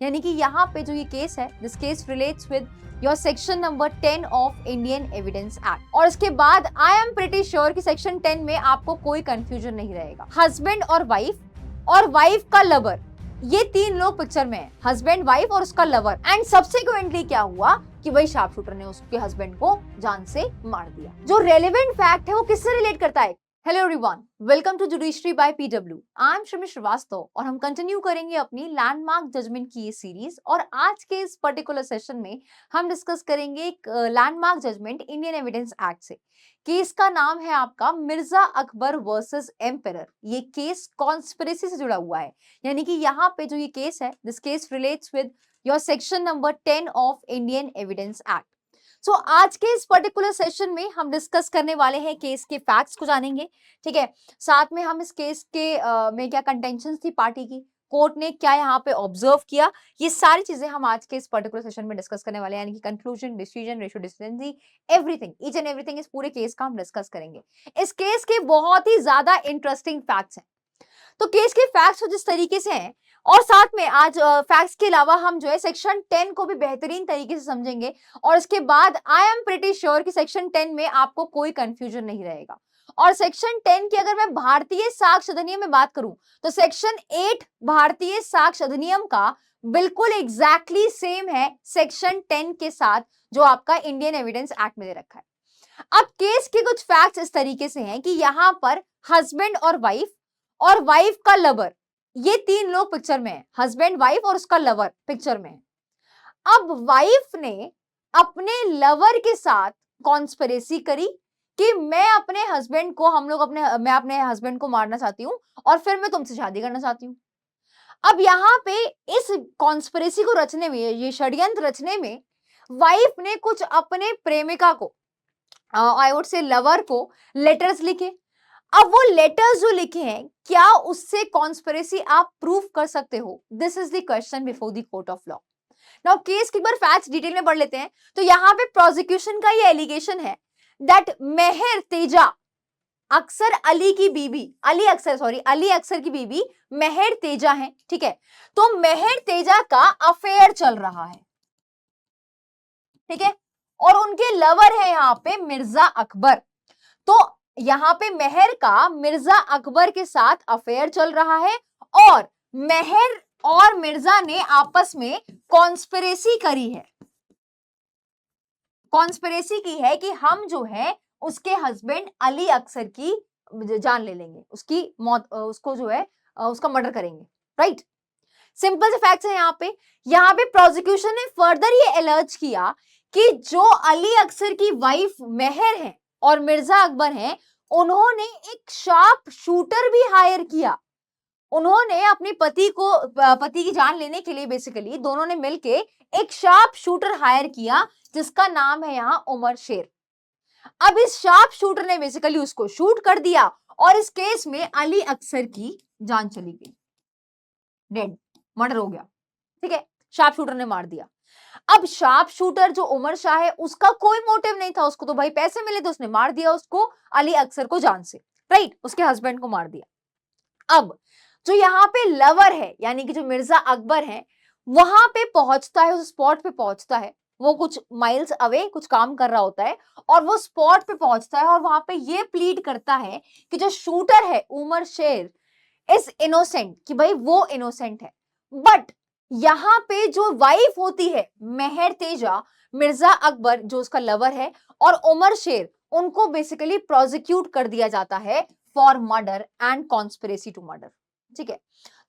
यानी कि यहाँ पे जो ये केस है, this case relates with your section number 10 of Indian evidence act. और इसके बाद आई एम प्रिटी श्योर कि सेक्शन 10 में आपको कोई कंफ्यूजन नहीं रहेगा। हस्बैंड और वाइफ का लवर, ये तीन लोग पिक्चर में है, हस्बैंड, वाइफ और उसका लवर। एंड सब्सिक्वेंटली क्या हुआ कि वही शार्प शूटर ने उसके हस्बैंड को जान से मार दिया। जो रेलेवेंट फैक्ट है वो किससे रिलेट करता है? Hello everyone, welcome to judiciary by PW. I am Shami Shrivastava और हम कंटिन्यू करेंगे अपनी लैंडमार्क जजमेंट की ये सीरीज। और आज के इस पर्टिकुलर सेशन में हम डिस्कस करेंगे एक landmark judgment Indian evidence act से। केस का नाम है आपका मिर्जा अकबर वर्सेस एम्परर। ये केस कॉन्स्पिरेसी से जुड़ा हुआ है, यानी कि यहाँ पे जो ये केस है, this case relates with your section number 10 of Indian evidence act. So आज के इस पर्टिकुलर सेशन में हम डिस्कस करने वाले हैं केस के फैक्ट्स को जानेंगे, ठीक है। साथ में हम इस केस के में क्या कंटेंशंस थी पार्टी की, कोर्ट ने क्या यहाँ पे ऑब्जर्व किया, ये सारी चीजें हम आज के इस पर्टिकुलर सेशन में डिस्कस करने वाले हैं। यानी कि conclusion, decision, ratio decidendi, everything, each and everything इस पूरे केस का हम डिस्कस करेंगे। इस केस के बहुत ही ज्यादा इंटरेस्टिंग फैक्ट्स हैं। तो केस के फैक्ट्स जिस तरीके से हैं, और साथ में आज फैक्ट्स के अलावा हम जो है सेक्शन 10 को भी बेहतरीन तरीके से समझेंगे। और इसके बाद आई एम प्रिटी श्योर कि सेक्शन 10 में आपको कोई कंफ्यूजन नहीं रहेगा। और सेक्शन 10 की अगर मैं भारतीय साक्ष्य अधिनियम में बात करूं तो सेक्शन 8 भारतीय साक्ष्य अधिनियम का बिल्कुल एग्जैक्टली सेम है सेक्शन 10 के साथ जो आपका इंडियन एविडेंस एक्ट में दे रखा है। अब केस के कुछ फैक्ट्स इस तरीके से हैं कि यहां पर हस्बैंड और वाइफ का लवर, ये तीन लोग पिक्चर में है, हस्बैंड, वाइफ और उसका लवर पिक्चर में है। अब वाइफ ने अपने लवर के साथ कॉन्स्पिरेसी करी कि मैं अपने हस्बैंड को मैं अपने हस्बैंड को मारना चाहती हूं और फिर मैं तुमसे शादी करना चाहती हूं। अब यहाँ पे इस कॉन्स्पिरेसी को रचने में, ये षड्यंत्र रचने में वाइफ ने कुछ अपने प्रेमिका को, आई वुड से लवर को, लेटर्स लिखे। अब वो लेटर्स जो लिखे हैं, क्या उससे कॉन्स्पिरेसी आप प्रूव कर सकते हो? This is the question before the court of law. Now case की एक बार फैक्ट्स डिटेल में पढ़ लेते हैं। तो यहाँ पे प्रोसिक्यूशन का ये एलिगेशन है दैट मेहर तेजा अक्सर अली की बीवी, अली अक्सर की बीवी मेहर तेजा है, ठीक है। तो मेहर तेजा का अफेयर चल रहा है, ठीक है, और उनके लवर है यहाँ पे मिर्जा अकबर। तो यहाँ पे मेहर का मिर्जा अकबर के साथ अफेयर चल रहा है और मेहर और मिर्जा ने आपस में कॉन्स्पिरेसी करी है, कॉन्स्पिरेसी की है कि हम जो है उसके हस्बैंड अली अक्सर की जान ले लेंगे, उसकी मौत, उसको जो है उसका मर्डर करेंगे, राइट। सिंपल से फैक्ट्स है यहाँ पे प्रोसिक्यूशन ने फर्दर ये एलर्ज किया कि जो अली अक्सर की वाइफ मेहर है और मिर्जा अकबर हैं, उन्होंने एक शार्प शूटर भी हायर किया। उन्होंने अपने पति की जान लेने के लिए बेसिकली दोनों ने मिलके एक शार्प शूटर हायर किया जिसका नाम है यहाँ उमर शेर। अब इस शार्प शूटर ने बेसिकली उसको शूट कर दिया और इस केस में अली अक्सर की जान चली गई, डेड, मर्डर हो गया, ठीक है, शार्प शूटर ने मार दिया। अब शार्प शूटर जो उमर शाह है, उसका कोई मोटिव नहीं था, उसको तो भाई पैसे मिले थे, उसने मार दिया उसको, अली अक्सर को जान से, राइट, उसके हस्बैंड को मार दिया। अब जो यहाँ पे लवर है यानी कि जो मिर्जा अकबर है, वहां पे पहुंचता है, उस स्पॉट पे पहुंचता है, वो कुछ माइल्स अवे कुछ काम कर रहा होता है और वो स्पॉट पे पहुंचता है और वहां पे ये प्लीड करता है कि जो शूटर है उमर शेर इज इनोसेंट, कि भाई वो इनोसेंट है। बट यहाँ पे जो वाइफ होती है मेहर तेजा, मिर्जा अकबर जो उसका लवर है, और उमर शेर, उनको बेसिकली प्रोसिक्यूट कर दिया जाता है for murder and conspiracy to murder, ठीक है।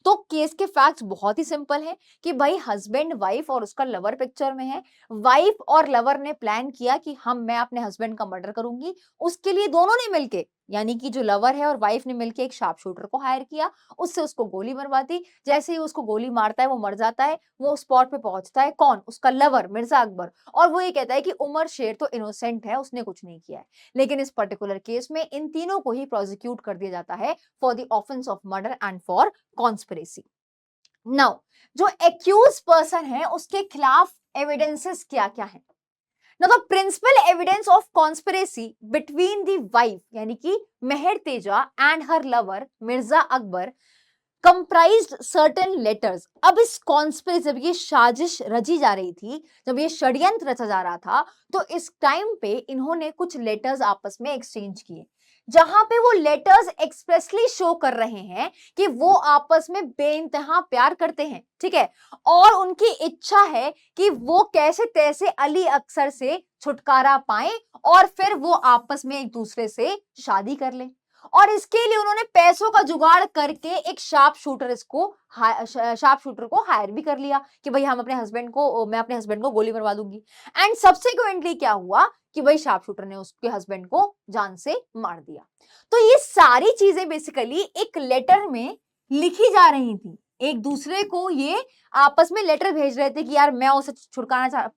तो केस के फैक्ट्स बहुत ही सिंपल है कि भाई हस्बैंड, वाइफ और उसका लवर पिक्चर में है। वाइफ और लवर ने प्लान किया कि मैं अपने हस्बैंड का मर्डर करूंगी। उसके लिए दोनों ने मिलके, यानी कि जो लवर है और वाइफ ने मिलके एक शार्प शूटर को हायर किया, उससे उसको गोली मरवा दी। जैसे ही उसको गोली मारता है वो मर जाता है। वो स्पॉट पे पहुंचता है, कौन? उसका लवर मिर्जा अकबर, और वो ये कहता है कि उमर शेर तो इनोसेंट है, उसने कुछ नहीं किया है। लेकिन इस पर्टिकुलर केस में इन तीनों को ही प्रोसिक्यूट कर दिया जाता है for the offence of murder and for conspiracy. Now जो एक्यूज पर्सन है उसके खिलाफ एविडेंसेस क्या क्या है? Now the principal evidence of conspiracy between the wife यानी कि Mehar Teja and her lover Mirza Akbar comprised certain letters. अब इस कॉन्स्पिरेसी, जब ये साजिश रची जा रही थी, जब ये षड्यंत्र रचा जा रहा था, तो इस टाइम पे इन्होंने कुछ लेटर्स आपस में एक्सचेंज किए, जहां पे वो लेटर्स एक्सप्रेसली शो कर रहे हैं कि वो आपस में बेइंतहा प्यार करते हैं, ठीक है, और उनकी इच्छा है कि वो कैसे तैसे अली अख्तर से छुटकारा पाएं और फिर वो आपस में एक दूसरे से शादी कर लें। और इसके लिए उन्होंने पैसों का जुगाड़ करके एक शार्प शूटर शार्प शूटर को हायर भी कर लिया कि भाई मैं अपने हस्बैंड को गोली मरवा दूंगी। एंड सब्सिक्वेंटली क्या हुआ कि भाई शार्प शूटर ने उसके हस्बैंड को जान से मार दिया। तो ये सारी चीजें बेसिकली एक लेटर में लिखी जा रही थी, एक दूसरे को ये आपस में लेटर भेज रहे थे कि यार मैं उसे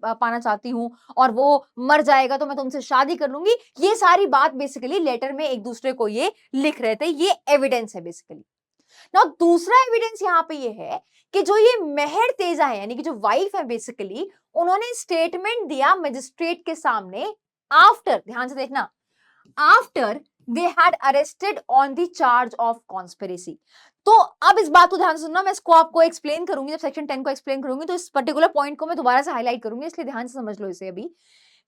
पाना चाहती हूँ और वो मर जाएगा तो मैं तुमसे शादी कर लूंगी। ये सारी बात बेसिकली लेटर में एक दूसरे को ये लिख रहे थे, ये एविडेंस है बेसिकली। नाउ दूसरा एविडेंस यहाँ पे ये है कि जो ये मेहर तेजा है, यानी कि जो वाइफ है बेसिकली, उन्होंने स्टेटमेंट दिया मजिस्ट्रेट के सामने आफ्टर, ध्यान से देखना, after they had arrested on the charge of conspiracy. तो अब इस बात को ध्यान से सुनना, मैं इसको आपको एक्सप्लेन करूंगी, जब सेक्शन 10 को एक्सप्लेन करूंगी तो इस पर्टिकुलर पॉइंट को मैं दोबारा से हाईलाइट करूंगी, इसलिए ध्यान से समझ लो इसे अभी,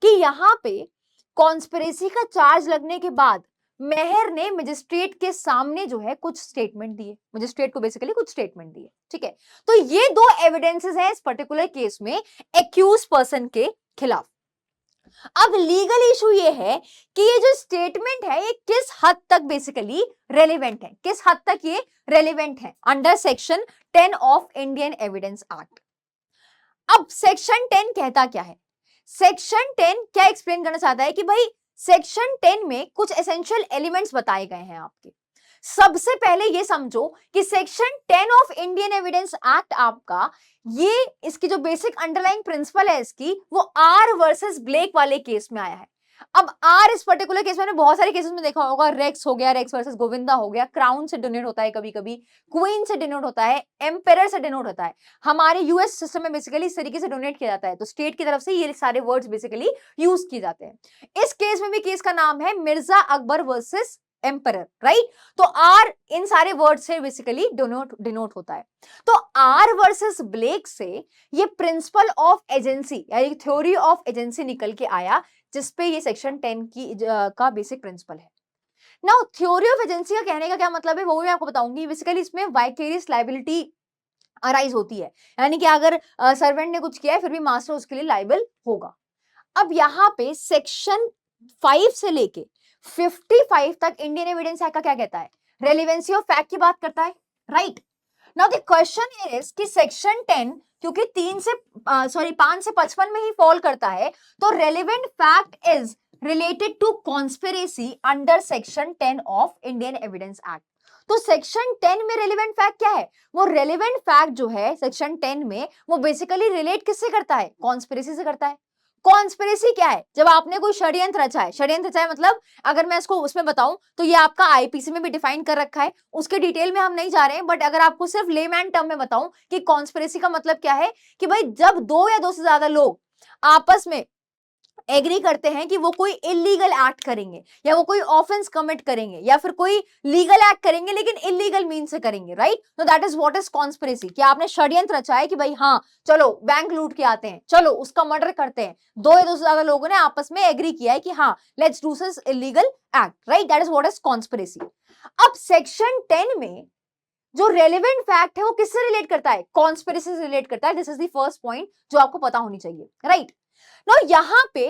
कि यहाँ पे कॉन्स्पिरेसी का चार्ज लगने के बाद मेहर ने मजिस्ट्रेट के सामने जो है कुछ स्टेटमेंट दिए, मजिस्ट्रेट को बेसिकली कुछ स्टेटमेंट दिए, ठीक है। तो ये दो एविडेंसेस हैं इस पर्टिकुलर केस में एक्यूज पर्सन के खिलाफ। अब लीगल इशू ये है कि ये जो स्टेटमेंट है ये किस हद तक बेसिकली रेलेवेंट है, किस हद तक ये रेलेवेंट है under section 10 of Indian evidence act. अब सेक्शन 10 कहता क्या है? सेक्शन 10 क्या एक्सप्लेन करना चाहता है कि भाई सेक्शन 10 में कुछ एसेंशियल एलिमेंट्स बताए गए हैं आपके। सबसे पहले ये समझो कि section 10 of Indian evidence act आपका, ये इसकी जो बेसिक अंडरलाइंग प्रिंसिपल है इसकी, वो आर वर्सेस ब्लेक वाले केस में आया है। अब आर इस पर्टिकुलर केस में बहुत सारे केसेस में देखा होगा, रेक्स हो गया, रेक्स वर्सेस गोविंदा हो गया, क्राउन से डिनोट होता है, कभी कभी क्वीन से डिनोट होता है, एम्पेरर से डिनोट होता है। हमारे यूएस सिस्टम में बेसिकली इस तरीके से डोनेट किया जाता है, तो स्टेट की तरफ से ये सारे वर्ड्स बेसिकली यूज किए जाते हैं। इस केस में भी केस का नाम है Mirza Akbar versus emperor, right. तो आर इन सारे वर्ड से बेसिकली डिनोट होता है। तो आर वर्सेस ब्लेक से ये प्रिंसिपल ऑफ एजेंसी यानी थ्योरी ऑफ एजेंसी निकल के आया, जिसपे ये सेक्शन 10 की का बेसिक प्रिंसिपल है। नाउ थ्योरी ऑफ एजेंसी का कहने का क्या मतलब है वो भी मैं आपको बताऊंगी। बेसिकली इसमें वाइकेरियस लायबिलिटी अराइज होती है, यानी कि अगर सर्वेंट ने कुछ किया है फिर भी मास्टर उसके लिए लायबल होगा। अब यहाँ पे सेक्शन 5 से लेके 55 तक इंडियन एविडेंस एक्ट का क्या कहता है? रेलेवेंसी ऑफ फैक्ट की बात करता है, right. Now the question is कि सेक्शन 10 क्योंकि 5 से 55 में ही फॉल करता है, तो relevant fact is related to conspiracy under section 10 of Indian evidence act. तो सेक्शन 10 में रेलेवेंट फैक्ट क्या है? वो रेलेवेंट फैक्ट जो है सेक्शन 10 में वो बेसिकली रिलेट किससे करता है? कॉन्स्पिरेसी से करता है। कॉन्स्पिरेसी क्या है? जब आपने कोई षड्यंत्र रचा है, षड्यंत्र रचा है मतलब अगर मैं इसको उसमें बताऊं तो ये आपका आईपीसी में भी डिफाइन कर रखा है, उसके डिटेल में हम नहीं जा रहे हैं, बट अगर आपको सिर्फ लेमैन टर्म में बताऊं कि कॉन्स्पिरेसी का मतलब क्या है, कि भाई जब दो या दो से ज्यादा लोग आपस में एग्री करते हैं कि वो कोई इलीगल एक्ट करेंगे या वो कोई ऑफेंस कमिट करेंगे या फिर कोई लीगल एक्ट करेंगे लेकिन इलीगल मीन से करेंगे, राइट। तो that is what is conspiracy. कि आपने षड्यंत्र रचा है कि भाई हाँ चलो बैंक लूट के आते हैं, चलो उसका मर्डर करते हैं, दो या दो से ज्यादा लोगों ने आपस में एग्री किया है कि हाँ let's do this illegal act, right, that is what is conspiracy. अब सेक्शन 10 में जो रेलेवेंट फैक्ट है वो किससे रिलेट करता है? कॉन्स्पिरेसी से रिलेट करता है। This is the first point जो आपको पता होनी चाहिए, राइट। नाउ यहाँ पे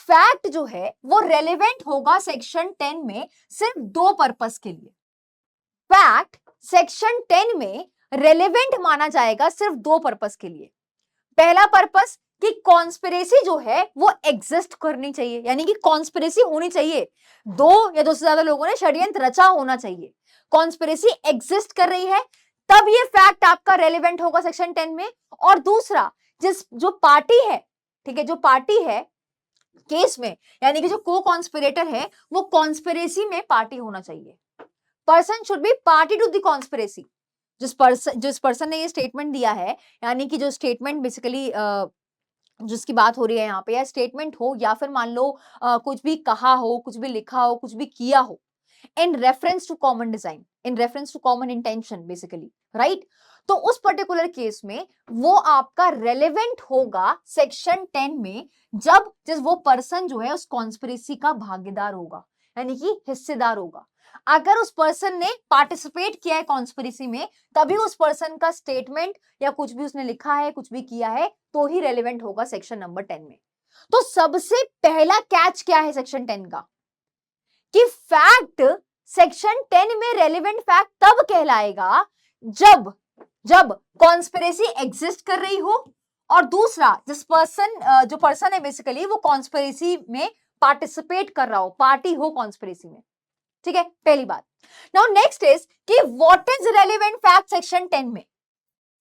फैक्ट जो है वो रेलेवेंट होगा सेक्शन 10 में सिर्फ दो पर्पस के लिए। फैक्ट सेक्शन 10 में रेलेवेंट माना जाएगा सिर्फ दो पर्पस के लिए। पहला पर्पस कि कॉन्स्पिरेसी जो है वो एग्जिस्ट करनी चाहिए, यानी कि कॉन्स्पिरेसी होनी चाहिए, दो या दो से ज्यादा लोगों ने षड्यंत्र रचा होना चाहिए, कॉन्स्पिरेसी एग्जिस्ट कर रही है, तब ये फैक्ट आपका रेलेवेंट होगा सेक्शन 10 में। और दूसरा, जो पार्टी है, ठीक है, जो पार्टी है केस में, यानी कि जो को कॉन्स्पिरेटर है वो कॉन्स्पिरेसी में पार्टी होना चाहिए। Person should be party to the conspiracy. जिस पर्सन ने ये स्टेटमेंट दिया है, यानी कि जो स्टेटमेंट बेसिकली जिसकी बात हो रही है यहाँ पे, या स्टेटमेंट हो या फिर मान लो कुछ भी कहा हो, कुछ भी लिखा हो, कुछ भी किया हो in reference to common design, in reference to common intention basically, right? तो उस पर्टिकुलर केस में वो आपका रेलेवेंट होगा सेक्शन 10 में, जब वो पर्सन जो है उस कॉन्स्पिरेसी का भागीदार होगा, यानी कि हिस्सेदार होगा। अगर उस पर्सन ने पार्टिसिपेट किया है कॉन्स्पिरेसी में, तभी उस पर्सन का स्टेटमेंट या कुछ भी उसने लिखा है, कुछ भी किया है, तो ही रेलेवेंट होगा सेक्शन नंबर 10 में। तो सबसे पहला कैच क्या है सेक्शन 10 का, कि फैक्ट सेक्शन 10 में रेलेवेंट फैक्ट तब कहलाएगा जब कॉन्स्पिरेसी एग्जिस्ट कर रही हो, और दूसरा जो पर्सन है बेसिकली वो कॉन्स्पिरेसी में पार्टिसिपेट कर रहा हो, पार्टी हो कॉन्स्पिरेसी में। ठीक है, पहली बात। नाउ नेक्स्ट इज कि what is relevant fact section 10 में।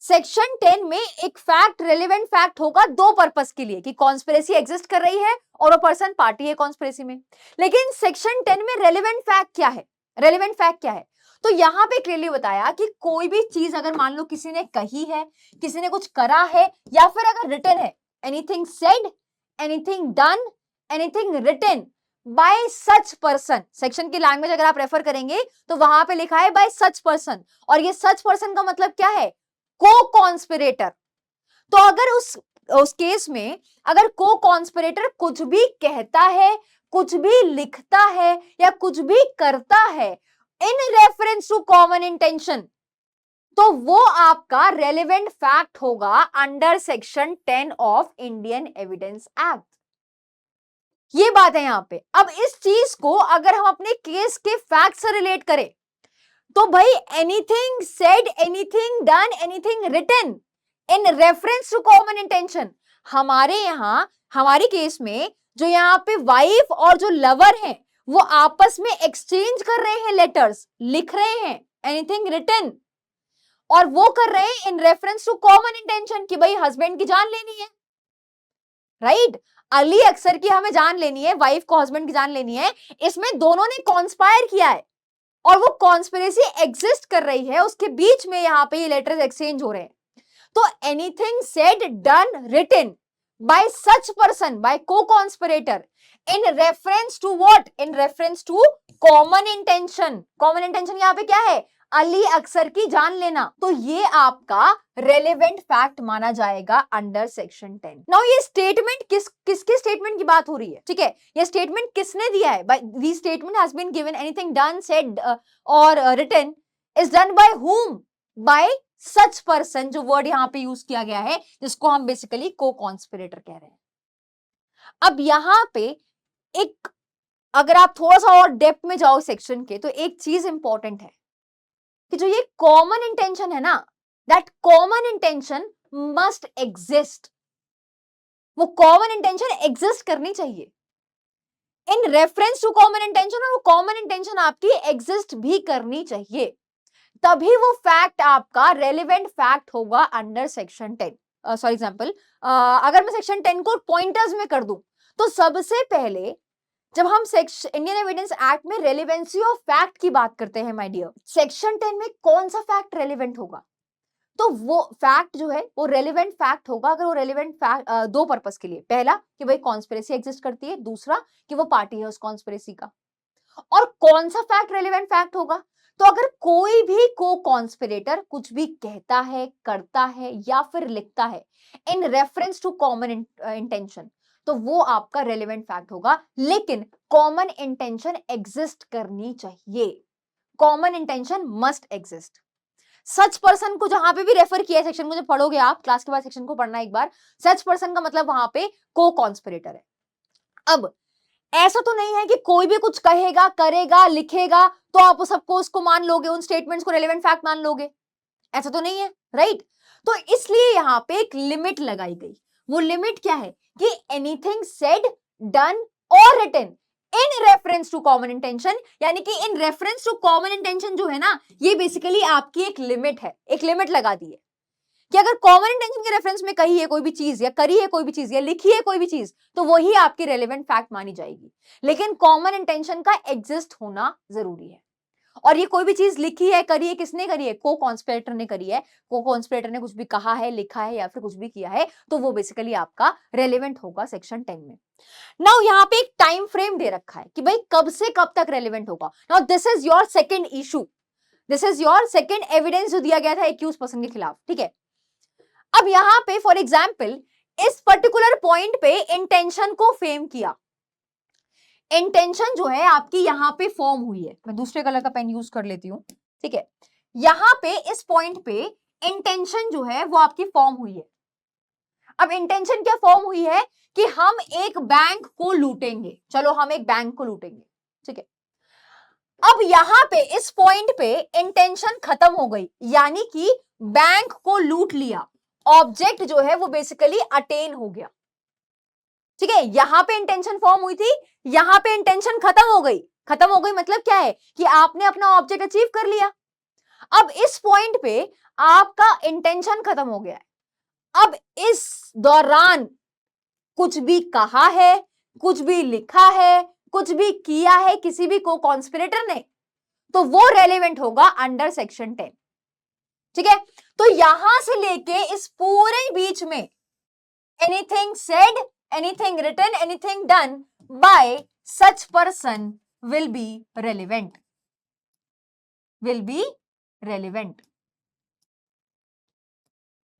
सेक्शन 10 में एक फैक्ट रेलेवेंट फैक्ट होगा दो पर्पस के लिए, कि कॉन्स्पिरेसी एग्जिस्ट कर रही है और वो पर्सन पार्टी है कॉन्स्पिरेसी में। लेकिन सेक्शन 10 में रेलेवेंट फैक्ट क्या है, रेलेवेंट फैक्ट क्या है? तो यहां पे क्लियरली बताया कि कोई भी चीज अगर मान लो किसी ने कही है, किसी ने कुछ करा है, या फिर अगर रिटन है, anything said, anything done, anything written by such person. Section की लैंग्वेज अगर आप रेफर करेंगे तो वहां पे लिखा है बाय सच पर्सन, और ये सच पर्सन का मतलब क्या है? को कॉन्स्पिरेटर। तो अगर उस केस में अगर को कॉन्स्पिरेटर कुछ भी कहता है, कुछ भी लिखता है, या कुछ भी करता है in reference to common intention, तो वो आपका रेलेवेंट फैक्ट होगा under section 10 of Indian evidence act. ये बात है यहां पे। अब इस चीज को अगर हम अपने केस के फैक्ट से रिलेट करें, तो भाई anything said, anything done, anything written in reference to common intention, हमारे यहां हमारी केस में जो यहाँ पे वाइफ और जो लवर हैं वो आपस में एक्सचेंज कर रहे हैं, लेटर्स लिख रहे हैं, एनीथिंग रिटन, और वो कर रहे हैं in reference to common intention कि भाई हस्बैंड की जान लेनी है, राइट? अली अक्सर की हमें जान लेनी है, वाइफ को हस्बैंड की जान लेनी है। इसमें दोनों ने कॉन्स्पायर किया है और वो कॉन्स्पिरेसी एग्जिस्ट कर रही है, उसके बीच में यहाँ पे ये लेटर्स एक्सचेंज हो रहे हैं। तो anything said, done, written by such person, by co conspirator in reference to what? In reference to common intention. Common intention यहाँ पे क्या है? अली अक्सर की जान लेना। तो ये आपका रेलेवेंट फैक्ट माना जाएगा अंडर सेक्शन 10। नाउ ये स्टेटमेंट किसके स्टेटमेंट की बात हो रही है? ठीक है, ये स्टेटमेंट किसने दिया है? This statement has been given, anything done, said or written is done by whom? By such person, जो वर्ड यहां पे यूज किया गया है, जिसको हम बेसिकली को कॉन्स्पिरेटर कह रहे हैं। अब यहां पे एक, अगर आप थोड़ा सा और डेप्थ में जाओ सेक्शन के, तो एक चीज इंपॉर्टेंट है कि जो ये कॉमन इंटेंशन है ना, that common intention must exist. वो कॉमन इंटेंशन एग्जिस्ट करनी चाहिए in reference to common intention, और वो कॉमन इंटेंशन आपकी एग्जिस्ट भी करनी चाहिए, तभी वो फैक्ट आपका रेलेवेंट फैक्ट होगा अंडर सेक्शन 10। फॉर एग्जांपल, अगर मैं सेक्शन 10 को पॉइंटर्स में कर दूं, तो सबसे पहले जब हम इंडियन एविडेंस एक्ट में रेलेवेंसी ऑफ फैक्ट की बात करते हैं माय डियर, सेक्शन 10 में कौन सा फैक्ट रेलेवेंट होगा? तो वो फैक्ट जो है वो रेलेवेंट फैक्ट होगा अगर वो रेलेवेंट फैक्ट दो पर्पस के लिए, पहला कि भाई कॉन्स्पिरेसी एग्जिस्ट करती है, दूसरा कि वो पार्टी है उस कॉन्स्पिरेसी का। और कौन सा फैक्ट रेलेवेंट फैक्ट होगा? तो अगर कोई भी को कॉन्स्पिरेटर कुछ भी कहता है, करता है या फिर लिखता है in reference to common intention, तो वो आपका रेलेवेंट फैक्ट होगा। लेकिन कॉमन इंटेंशन एग्जिस्ट करनी चाहिए, common intention must exist. Such person को जहां पे भी रेफर किया है सेक्शन, मुझे पढ़ोगे आप क्लास के बाद, सेक्शन को पढ़ना एक बार। सच पर्सन का मतलब वहां पे को कॉन्स्पिरेटर है। अब ऐसा तो नहीं है कि कोई भी कुछ कहेगा, करेगा, लिखेगा तो आप सबको उसको मान लोगे, उन स्टेटमेंट्स को रेलेवेंट फैक्ट मान लोगे, ऐसा तो नहीं है, राइट? तो इसलिए यहां पे एक लिमिट लगाई गई। वो लिमिट क्या है? कि एनीथिंग सेड, डन और written in reference to common intention, यानी कि in reference to common intention जो है ना, ये बेसिकली आपकी एक लिमिट है, एक लिमिट लगा दी है कि अगर कॉमन इंटेंशन के रेफरेंस में कही है कोई भी चीज, या करी है कोई भी चीज, या लिखी है कोई भी चीज, तो वही आपकी रेलेवेंट फैक्ट मानी जाएगी। लेकिन कॉमन इंटेंशन का एग्जिस्ट होना जरूरी है। और ये कोई भी चीज लिखी है, करी है, किसने करी है? को कॉन्स्पिरेटर ने करी है। को कॉन्स्पिरेटर ने कुछ भी कहा है, लिखा है या फिर कुछ भी किया है, तो वो बेसिकली आपका रेलेवेंट होगा सेक्शन 10 में। नाउ यहाँ पे एक टाइम फ्रेम दे रखा है कि भाई कब से कब तक रेलेवेंट होगा। Now this is your second issue. This is your second evidence जो दिया गया था एक्यूज पर्सन के खिलाफ, ठीक है। अब यहां पे फॉर एग्जाम्पल इस पर्टिकुलर पॉइंट पे इंटेंशन को फेम किया, इंटेंशन जो है आपकी यहां पे फॉर्म हुई है, मैं दूसरे कलर का पेन यूज कर लेती हूं, ठीक है। यहां पे इस पॉइंट पे इंटेंशन जो है वो आपकी फॉर्म हुई है। अब इंटेंशन क्या फॉर्म हुई है कि हम एक बैंक को लूटेंगे, चलो हम एक बैंक को लूटेंगे, ठीक है। अब यहां पे इस पॉइंट पे इंटेंशन खत्म हो गई, यानी कि बैंक को लूट लिया, ऑब्जेक्ट जो है वो बेसिकली अटेन हो गया, ठीक है। यहां पे इंटेंशन फॉर्म हुई थी, यहां पे इंटेंशन खत्म हो गई, खत्म हो गई मतलब क्या है कि आपने अपना ऑब्जेक्ट अचीव कर लिया। अब इस पॉइंट पे आपका इंटेंशन खत्म हो गया है। अब इस दौरान कुछ भी कहा है, कुछ भी लिखा है, कुछ भी किया है किसी भी को कॉन्स्पिरेटर ने, तो वो रेलेवेंट होगा अंडर सेक्शन 10, ठीक है। तो यहां से लेके इस पूरे बीच में anything said, anything written, anything done by such person will be relevant, will be relevant,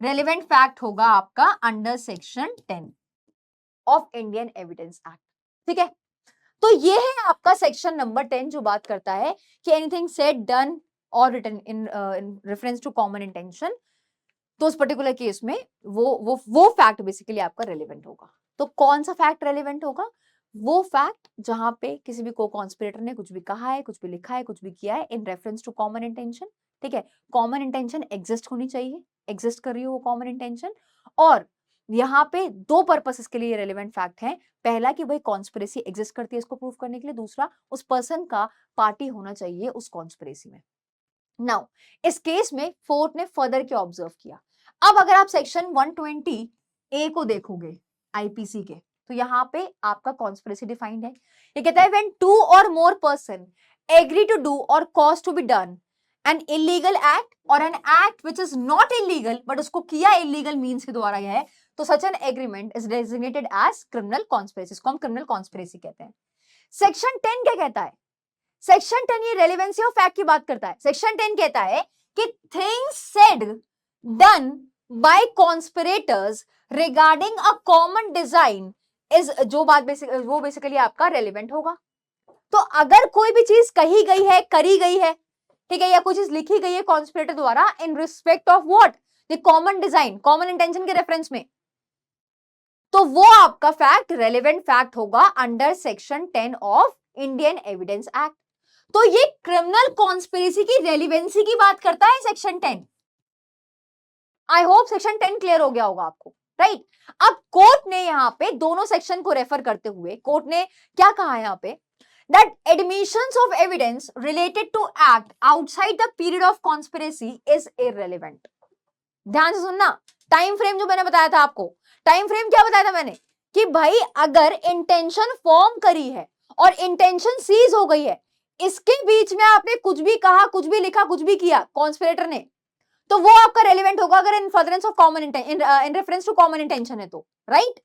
relevant fact होगा आपका under section 10 of Indian evidence act, ठीक है। तो ये है आपका सेक्शन नंबर 10 जो बात करता है कि एनीथिंग सेड, डन और written in reference to common intention, तो उस पर्टिकुलर केस में वो फैक्ट बेसिकली आपका रेलेवेंट होगा। तो कौन सा फैक्ट रेलेवेंट होगा? वो फैक्ट जहां पे किसी भी को कॉन्स्पिरेटर ने कुछ भी कहा है, कुछ भी लिखा है, कुछ भी किया है in reference to common intention, ठीक है। कॉमन इंटेंशन एग्जिस्ट होनी चाहिए, एग्जिस्ट कर रही हो वो कॉमन इंटेंशन, और यहाँ पे दो पर्पसेस के लिए रेलेवेंट फैक्ट है। पहला कि भाई कॉन्स्पिरेसी एग्जिस्ट करती है इसको प्रूव करने के लिए, दूसरा उस पर्सन का पार्टी होना चाहिए उस कॉन्स्पिरेसी में। नाउ इस केस में फोर्ट ने फर्दर क्या ऑब्जर्व किया। अब अगर आप सेक्शन 120 ए को देखोगे आईपीसी के, तो यहाँ पे आपका कॉन्स्पिरेसी डिफाइंड है। ये कहता है when two or more person agree to do or cause to be done an illegal act or an act which is not illegal but उसको किया इलीगल मीन्स के द्वारा यह है, तो such an agreement is designated as criminal conspiracy, इसको हम criminal conspiracy कहते हैं। सेक्शन 10 क्या कहता है? सेक्शन 10 ये रेलेवेंसी ऑफ फैक्ट की बात करता है। सेक्शन 10 कहता है कि things said done by conspirators regarding a common design is, जो बात वो बेसिकली आपका रेलेवेंट होगा। तो अगर कोई भी चीज कही गई है, करी गई है, ठीक है, या कोई चीज लिखी गई है कॉन्स्पिरेटर द्वारा in respect of what, the common design, common intention के रेफरेंस में, तो वो आपका फैक्ट रेलेवेंट फैक्ट होगा under section 10 of Indian evidence act. तो ये क्रिमिनल कॉन्स्पिरेसी की रेलिवेंसी की बात करता है section 10। I hope section 10 clear हो गया होगा आपको, राइट। अब कोर्ट ने यहां पे दोनों सेक्शन को रेफर करते हुए कोर्ट ने क्या कहा यहां पे, that admissions of evidence related to act outside the period of conspiracy is irrelevant. ध्यान से सुनना, टाइम फ्रेम जो मैंने बताया था आपको, टाइम फ्रेम क्या बताया था मैंने कि भाई अगर इंटेंशन फॉर्म करी है और इंटेंशन सीज हो गई है, इसके बीच में आपने कुछ भी कहा, कुछ भी लिखा, कुछ भी किया कॉन्स्पिरेटर ने, तो वो आपका रेलेवेंट होगा अगर in furtherance of common in reference to common intention है तो, राइट।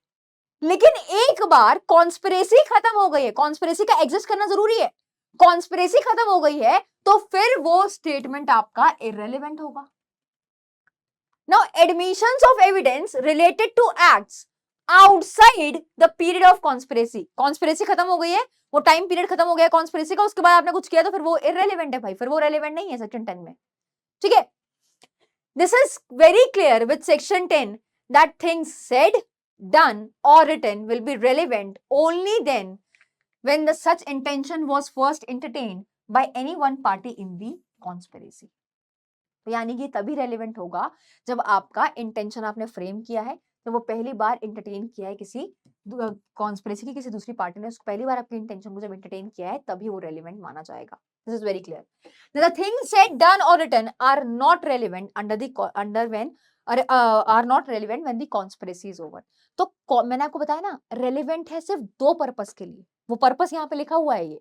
लेकिन एक बार कॉन्स्पिरेसी खत्म हो गई है, कॉन्स्पिरेसी का एग्जिस्ट करना जरूरी है, कॉन्स्पिरेसी खत्म हो गई है तो फिर वो स्टेटमेंट आपका इररेलेवेंट होगा। Now admissions of evidence related to acts outside the period of conspiracy, conspiracy खत्म हो गई है, वो टाइम पीरियड खत्म हो गया कॉन्स्पिरेसी का, उसके बाद आपने कुछ किया तो फिर वो इररेलेवेंट है भाई, फिर वो रेलेवेंट नहीं है सेक्शन 10 में, ठीक है। This is very clear with section 10 that things said, done और written will be relevant only then when the such intention was first entertained by any one party in the conspiracy। तो यानी कि तभी relevant होगा जब आपका intention आपने frame किया है, जब वो पहली बार इंटरटेन किया है किसी कॉन्स्पिरेसी की, किसी दूसरी पार्टी ने उसको पहली बार आपके इंटेंशन को जब इंटरटेन किया है तभी वो रेलेवेंट माना जाएगा। This is very clear. The things said, done और written are not relevant are not relevant when the conspiracy is over. तो मैंने आपको बताया ना, रेलेवेंट है सिर्फ दो पर्पस के लिए, वो पर्पस यहाँ पे लिखा हुआ है, ये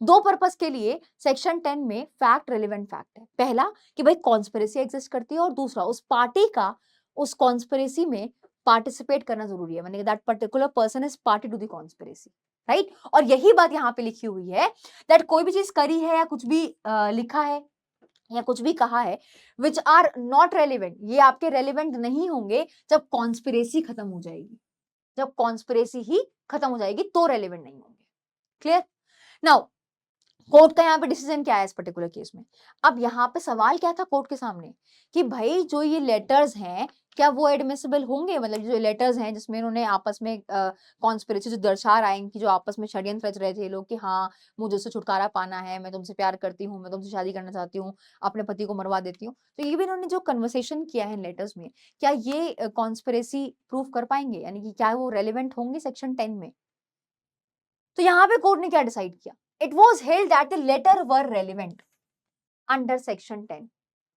दो पर्पस के लिए सेक्शन 10 में फैक्ट रेलेवेंट फैक्ट है। पहला कि भाई कॉन्स्पिरेसी एग्जिस्ट करती है, और दूसरा उस पार्टी का उस कॉन्स्पिरेसी में पार्टिसिपेट करना जरूरी है, माने that particular person is party to the conspiracy, right. और यही बात यहाँ पे लिखी हुई है दैट कोई भी चीज करी है या कुछ भी लिखा है, या कुछ भी कहा है विच आर नॉट रेलिवेंट, ये आपके रेलिवेंट नहीं होंगे जब कॉन्स्पिरेसी खत्म हो जाएगी। जब कॉन्स्पिरेसी ही खत्म हो जाएगी तो रेलिवेंट नहीं होंगे। क्लियर? नाउ कोर्ट का यहाँ पे डिसीजन क्या है इस पर्टिकुलर केस में? अब यहाँ पे सवाल क्या था कोर्ट के सामने कि भाई जो ये लेटर्स हैं क्या वो एडमिसिबल होंगे, मतलब जो लेटर्स हैं जिसमें इन्होंने आपस में कॉन्स्पिरेसी जो दर्शा रहा है इनकी, जो आपस में षड्यंत्र रच रहे थे लोग कि हाँ मुझे उससे छुटकारा पाना है, मैं तुमसे प्यार करती हूँ, मैं तुमसे शादी करना चाहती हूँ, अपने पति को मरवा देती हूँ, तो ये भी इन्होंने जो कन्वर्सेशन किया है लेटर्स में, क्या ये कॉन्स्पिरेसी प्रूव कर पाएंगे, यानी कि क्या वो रेलिवेंट होंगे सेक्शन 10 में? तो यहाँ पे कोर्ट ने क्या डिसाइड किया? It was held that the letter were relevant under section 10।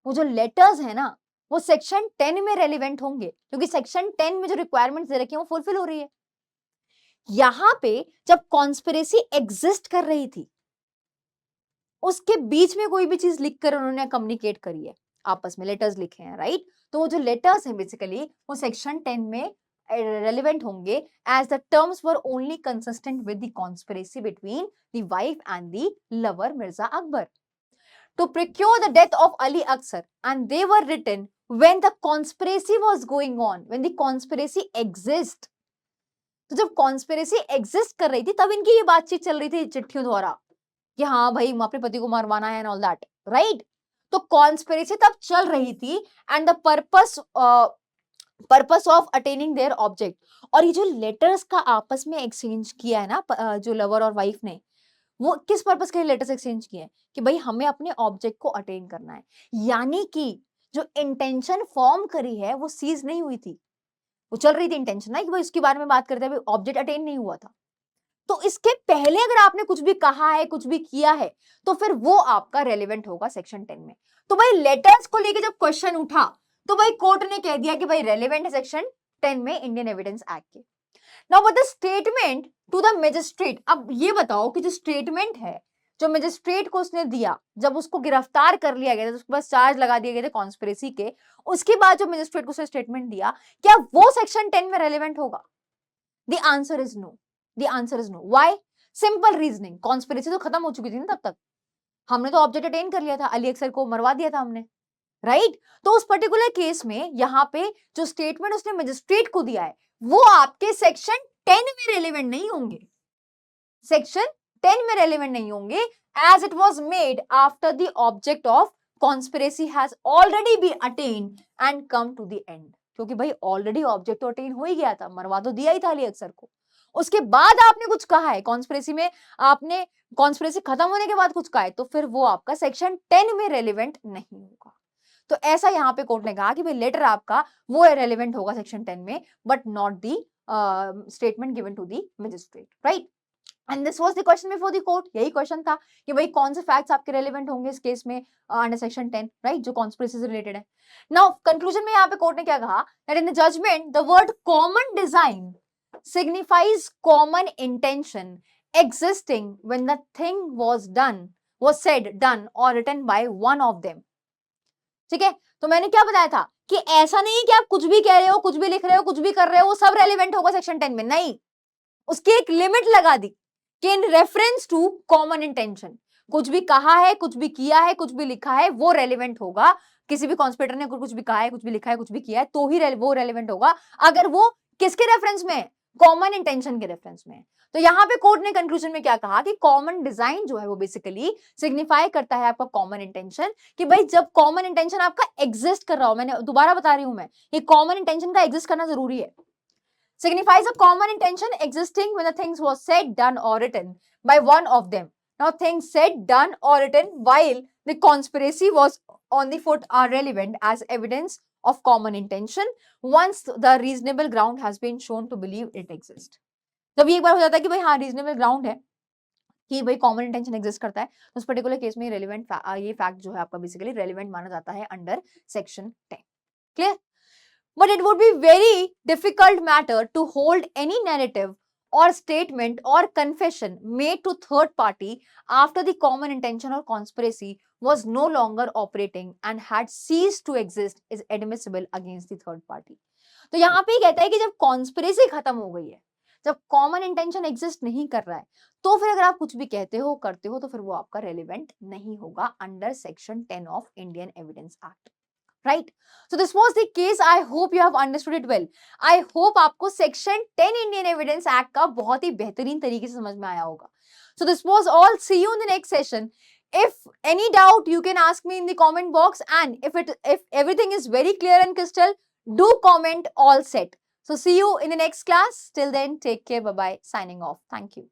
वो जो लेटर्स है ना वो सेक्शन 10 में रेलिवेंट होंगे क्योंकि सेक्शन 10 में जो रिक्वायरमेंट्स दे रखी है वो फुलफिल हो रही है। यहां पे जब कॉन्स्पिरेसी एग्जिस्ट कर रही थी उसके बीच में कोई भी चीज लिख कर उन्होंने कम्युनिकेट करी है, आपस में लेटर्स लिखे हैं, राइट? तो वो जो लेटर्स हैं बेसिकली वो सेक्शन 10 में रेलिवेंट होंगे as the terms were only consistent with the conspiracy between the wife and the lover Mirza Akbar to procure the death of Ali Aksar, and they were written when the conspiracy was going on, when the conspiracy exists. तो जब conspiracy exist कर रही थी तब इनकी ये बातचीत चल रही थी चिट्ठियों द्वारा कि हाँ भाई अपने पति को मारवाना है एंड ऑल दैट, राइट? तो कॉन्स्पिरेसी तब चल रही थी and the purpose of attaining their object. और ये जो लेटर्स का आपस में एक्सचेंज किया है ना जो लवर और वाइफ ने, वो किस पर्पस के लिए लेटर्स एक्सचेंज किए हैं कि भाई हमें अपने ऑब्जेक्ट को अटेन करना है, यानी कि जो इंटेंशन फॉर्म करी है वो सीज नहीं हुई थी, वो चल रही थी इंटेंशन ना कि भाई उसके बारे में बात करते हैं, ऑब्जेक्ट अटेन नहीं हुआ था। तो इसके पहले अगर आपने कुछ भी कहा है कुछ भी किया है तो फिर वो आपका रेलिवेंट होगा सेक्शन 10 में। तो भाई लेटर्स को लेके जब क्वेश्चन उठा तो भाई कोर्ट ने कह दिया कि भाई रेलिवेंट है सेक्शन 10 में इंडियन एविडेंस एक्ट के। Now but the statement to the magistrate, अब ये बताओ कि जो स्टेटमेंट है जो मजिस्ट्रेट को उसने दिया जब उसको गिरफ्तार कर लिया गया था, उसके पास चार्ज लगा दिए गए थे कॉन्स्पिरेसी के, उसके बाद जो मजिस्ट्रेट को उसने स्टेटमेंट दिया क्या वो सेक्शन 10 में रेलेवेंट होगा? The answer is no, the answer is no. Why? Simple reasoning, conspiracy तो खत्म हो चुकी थी ना तब तक, हमने तो ऑब्जेक्ट अटेन कर लिया था, अली अक्सर को मरवा दिया था हमने, राइट? तो उस पर्टिकुलर केस में यहाँ पे जो स्टेटमेंट उसने मजिस्ट्रेट को दिया है वो आपके सेक्शन 10 में रेलेवेंट नहीं होंगे, सेक्शन 10 में रेलेवेंट नहीं होंगे as it was made after the object of conspiracy has already been attained and come to the end, क्योंकि भाई ऑलरेडी ऑब्जेक्ट तो अटेन हो ही गया था, मरवा तो दिया ही था अली अक्सर को, उसके बाद आपने कुछ कहा है कॉन्स्पिरेसी में, आपने कॉन्स्पिरेसी खत्म होने के बाद कुछ कहा है तो फिर वो आपका सेक्शन 10 में रेलेवेंट नहीं होगा। तो ऐसा यहाँ पे कोर्ट ने कहा कि भाई लेटर आपका वो रेलेवेंट होगा सेक्शन 10 में but not the statement given to the magistrate, right? And this was the question before the court, यही क्वेश्चन था कि भाई कौन से फैक्ट्स आपके रेलेवेंट होंगे इस केस में अंडर सेक्शन 10, राइट, जो कॉन्स्पिरेसी से रिलेटेड है। नाउ कंक्लूजन में यहाँ पे कोर्ट ने क्या कहा that in the judgment the word common design signifies common intention existing when the thing was said, done or written by one of them। ठीक है, तो मैंने क्या बताया था कि ऐसा नहीं कि आप कुछ भी कह रहे हो, कुछ भी लिख रहे हो, कुछ भी कर रहे हो वो सब रेलिवेंट होगा सेक्शन 10 में, नहीं, उसकी एक लिमिट लगा दी कि in reference to common intention, कुछ भी कहा है, कुछ भी किया है, कुछ भी लिखा है वो रेलिवेंट होगा, किसी भी कॉन्स्पिरेटर ने कुछ भी कहा है, कुछ भी लिखा है, कुछ भी किया है तो ही वो रेलिवेंट होगा अगर वो किसके रेफरेंस में, कॉमन इंटेंशन के रेफरेंस में। तो यहाँ पे कोर्ट ने कंक्लूजन में क्या कहा कि कॉमन डिजाइन जो है वो बेसिकली सिग्निफाई करता है आपका कॉमन इंटेंशन, कि भाई जब कॉमन इंटेंशन आपका एग्जिस्ट कर रहा हो, मैंने दोबारा बता रही हूं मैं, ये कॉमन इंटेंशन का एग्जिस्ट करना जरूरी है, signifies a common intention existing when the things was said, done or written by one of them. Now things said, done or written while the conspiracy was on the foot are relevant as evidence of common intention once the reasonable ground has been shown to believe it exists। जब ये एक बार हो जाता है कि भाई हाँ reasonable ground है कि भाई कॉमन इंटेंशन एग्जिस्ट करता है तो उस पर्टिकुलर केस में रेलिवेंट ये फैक्ट जो है आपका बेसिकली रेलिवेंट माना जाता है under section 10। Clear? But it would be very difficult matter to hold any narrative or statement or confession made to third party after the common intention or conspiracy was no longer operating and had ceased to exist is admissible against the third party। तो यहाँ पे कहता है कि जब conspiracy खत्म हो गई है जब कॉमन इंटेंशन एग्जिस्ट नहीं कर रहा है तो फिर अगर आप कुछ भी कहते हो करते हो तो फिर वो आपका रेलिवेंट नहीं होगा under section 10 of Indian evidence act, right? So this was the case, I hope you have understood it well. I hope आपको सेक्शन 10 इंडियन एविडेंस एक्ट का बहुत ही बेहतरीन तरीके से समझ में आया होगा। So this was all, see you in the next session. If any doubt, you can ask me in the comment box, and if everything is very clear and crystal, do comment all set. So see you in the next class. Till then, take care. Bye bye. Signing off. Thank you.